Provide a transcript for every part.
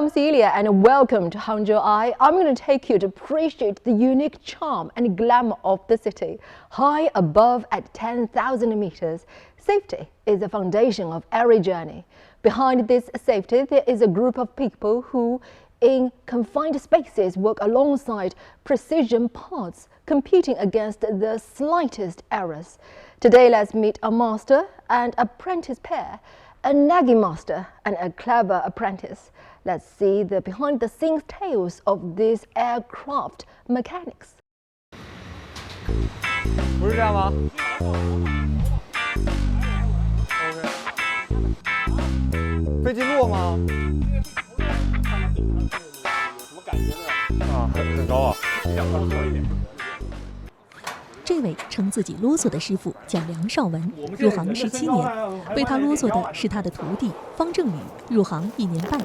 I'm Celia and welcome to Hangzhou Eye. I'm going to take you to appreciate the unique charm and glamour of the city. High above at 10,000 meters, safety is the foundation of every journey. Behind this safety, there is a group of people who, in confined spaces, work alongside precision parts, competing against the slightest errors. Today, let's meet a master and apprentice pair, a nagging master and a clever apprentice. Let's see the behind-the-scenes tales of these aircraft mechanics. 不是这样吗 ？OK。飞机落吗？什么感觉呢？啊，很高啊，想高一点。 这位称自己啰嗦的师傅叫梁绍文，入行17年，为他啰嗦的是他的徒弟方正宇，入行1年半。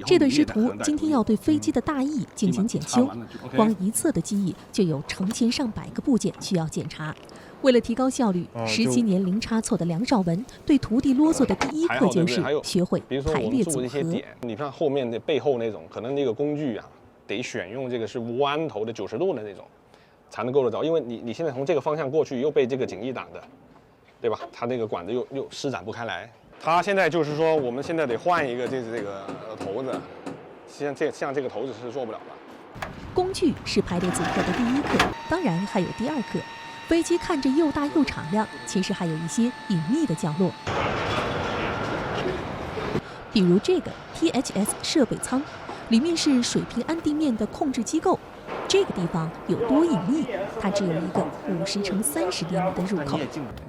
这对师徒今天要对飞机的大翼进行检修，光一侧的机翼就有成千上百个部件需要检查。为了提高效率，17年零差错的梁绍文对徒弟啰嗦的第一课就是学会排列组合。你看后面的背后那种，可能那个工具啊，得选用这个是弯头的90度的那种。 才能够得着，因为你现在从这个方向过去又被这个襟翼挡着，对吧？它那个管子又施展不开来。它现在就是说，我们现在得换一个这个头子，像这个头子是做不了的。工具是排列组合的第一课，当然还有第二课。飞机看着又大又敞亮，其实还有一些隐秘的角落，比如这个 THS 设备舱，里面是水平安地面的控制机构。 这个地方有多隐秘？它只有一个50乘30厘米的入口。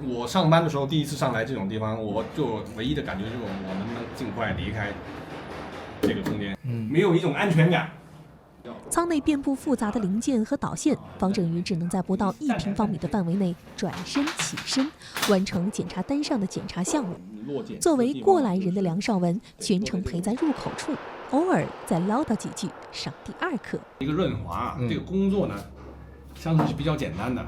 我上班的时候第一次上来这种地方，我就唯一的感觉就是我能不能尽快离开这个空间，没有一种安全感。舱内遍布复杂的零件和导线，方正宇只能在不到1平方米的范围内转身起身，完成检查单上的检查项目。作为过来人的梁绍文，全程陪在入口处。 偶尔再唠叨几句，上第2课。一个润滑，这个工作呢，相对是比较简单的。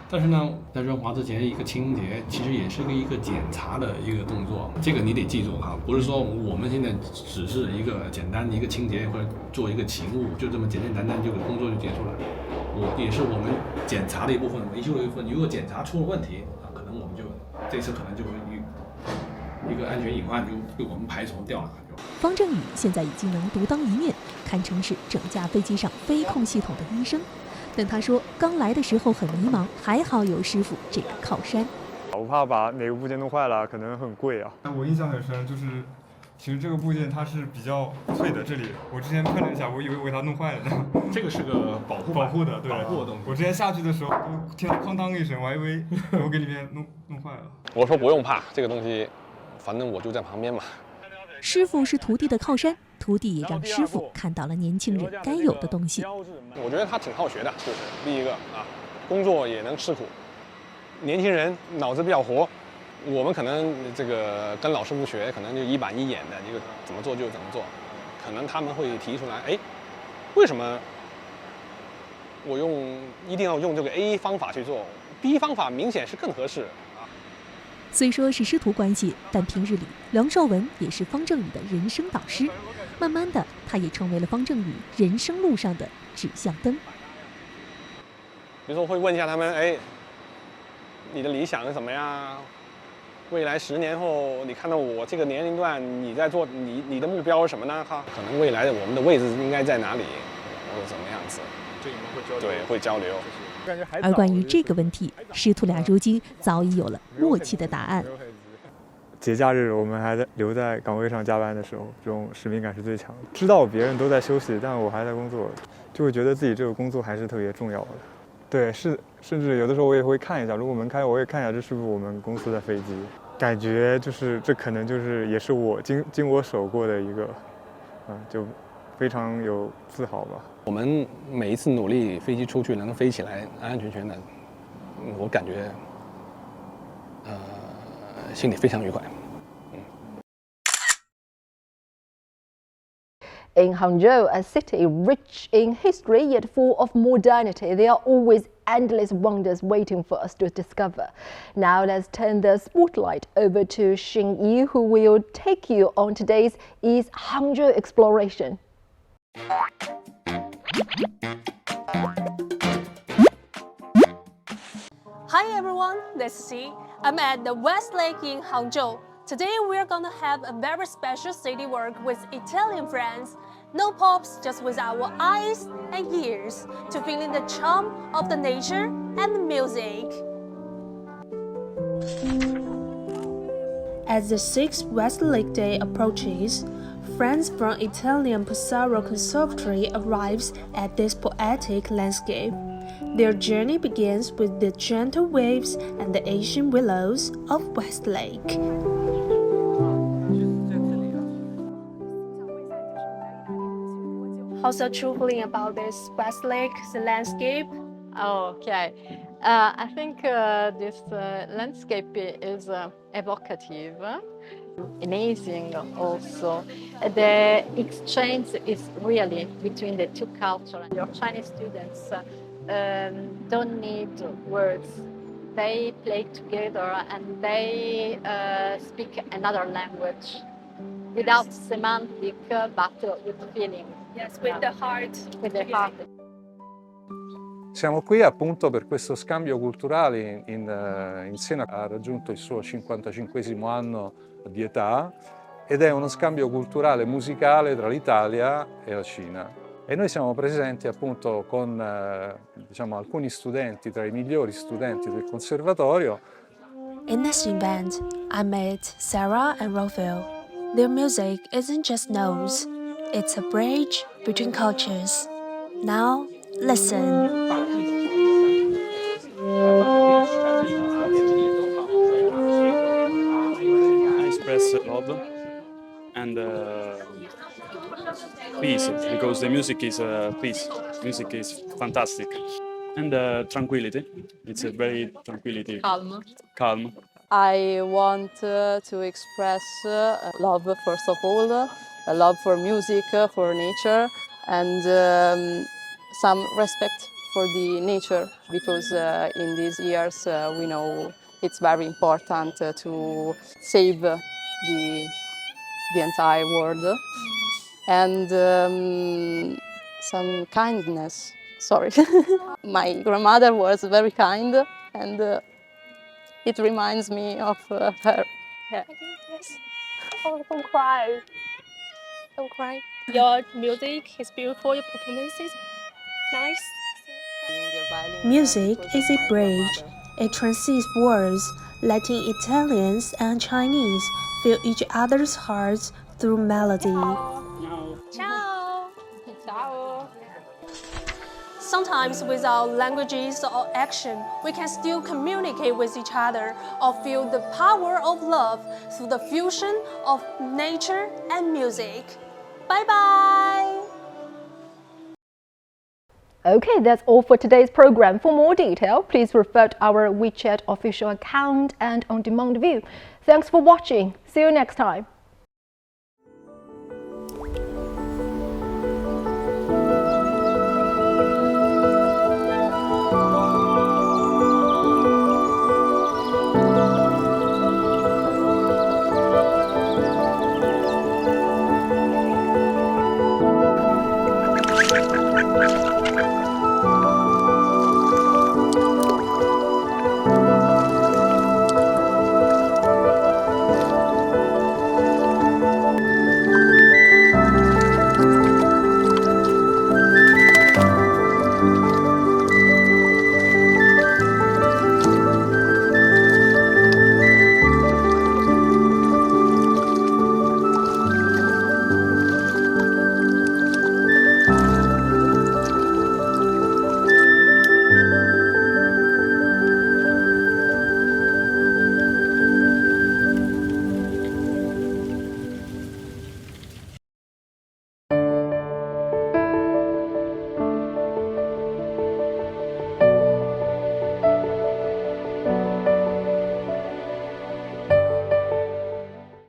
但是呢，在润滑之前，一个清洁其实也是一个检查的一个动作，这个你得记住哈，不是说我们现在只是一个简单的一个清洁或者做一个勤务，就这么简简单单就工作就结束了。也是我们检查的一部分，维修的一部分。如果检查出了问题啊，可能我们就这次可能就会一个安全隐患就被我们排除掉了。 方正宇现在已经能独当一面，堪称是整架飞机上飞控系统的医生。但他说，刚来的时候很迷茫，还好有师傅这个靠山。我怕把哪个部件弄坏了，可能很贵啊。我印象很深，就是其实这个部件它是比较脆的，这里我之前碰了一下，我以为我给它弄坏了呢。这个是个保护的，对，保护的东西。我之前下去的时候，都听到哐当一声，我还以为我给里面弄坏了。我说不用怕，这个东西，反正我就在旁边嘛。 师傅是徒弟的靠山，徒弟也让师傅看到了年轻人该有的东西。我觉得他挺好学的，就是第一个啊，工作也能吃苦，年轻人脑子比较活。我们可能这个跟老师傅学，可能就一板一眼的，你就怎么做就怎么做。可能他们会提出来，哎，为什么我一定要用这个 A 方法去做 ，B 方法明显是更合适。 虽说是师徒关系，但平日里梁绍文也是方正宇的人生导师。慢慢的，他也成为了方正宇人生路上的指向灯。比如说会问一下他们，哎，你的理想是什么呀？未来10年后，你看到我这个年龄段，你在做你的目标是什么呢？哈，可能未来我们的位置应该在哪里，或者怎么样子？这你们会交流？对，会交流。 而关于这个问题，师徒俩如今早已有了默契的答案。节假日我们还在留在岗位上加班的时候，这种使命感是最强的。知道别人都在休息，但我还在工作，就会觉得自己这个工作还是特别重要的。对，甚至有的时候我也会看一下，如果门开，我也看一下这是不是我们公司的飞机。感觉就是这可能就是也是我经我手过的一个，就非常有自豪吧。 我们每一次努力，飞机出去能飞起来，安安全全的，我感觉，心里非常愉快。In Hangzhou, a city rich in history yet full of modernity, there are always endless wonders waiting for us to discover. Now let's turn the spotlight over to Xin Yi, who will take you on today's East Hangzhou exploration. Hi everyone, this is Xi. I'm at the West Lake in Hangzhou. Today we're gonna have a very special city walk with Italian friends. No pops, just with our eyes and ears to feel in the charm of the nature and the music. As the 6th West Lake Day approaches, friends from Italian Pesaro Conservatory arrives at this poetic landscape. Their journey begins with the gentle waves and the ancient willows of West Lake. How's your true feeling about this West Lake, the landscape? Oh, okay. I think this landscape is evocative, amazing also. The exchange is really between the two cultures. Your Chinese students don't need words. They play together and they speak another language without semantic, but with feeling. Yes, with the heart. With the heart. Siamo qui appunto per questo scambio culturale in Siena ha raggiunto il suo 55esimo anno di età ed è uno scambio culturale musicale tra l'Italia e la Cina. E noi siamo presenti appunto con diciamo, alcuni studenti, tra i migliori studenti del conservatorio. In this event, I met Sarah and Raphael. Their music isn't just notes, it's a bridge between cultures. Now, listen. I express love and peace, because the music is peace. Music is fantastic. And tranquility. It's a very tranquility. Calm. I want to express love, first of all, a love for music, for nature, and some respect for the nature, because in these years we know it's very important to save the entire world, and some kindness. Sorry, my grandmother was very kind, and it reminds me of her. Yeah. Yes. Oh, don't cry. Don't cry. Your music is beautiful, your performances nice. Music is a bridge. It transcends words, letting Italians and Chinese feel each other's hearts through melody. Ciao. Ciao. Sometimes without languages or action, we can still communicate with each other or feel the power of love through the fusion of nature and music. Bye-bye! Okay, that's all for today's program. For more detail, please refer to our WeChat official account and on-demand view. Thanks for watching. See you next time.